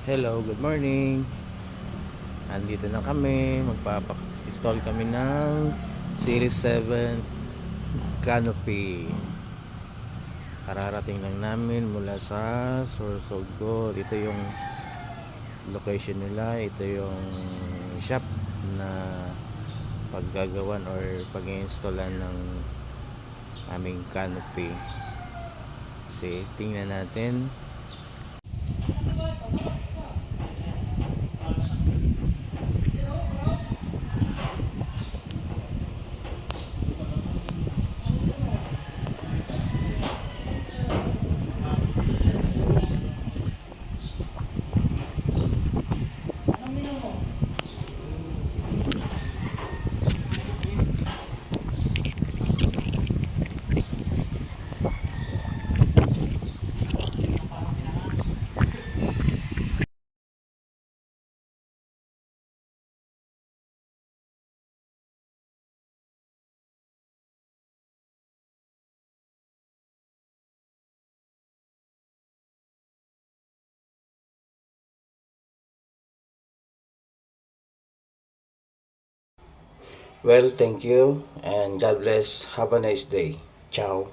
Hello, good morning. Andito na kami. Magpapa-install kami ng Series 7 canopy. Kararating lang namin mula sa Sorsogon. Ito yung location nila. Ito yung shop na paggagawan or pag-installan ng aming canopy. Kasi tingnan natin. Well, thank you and God bless. Have a nice day. Ciao.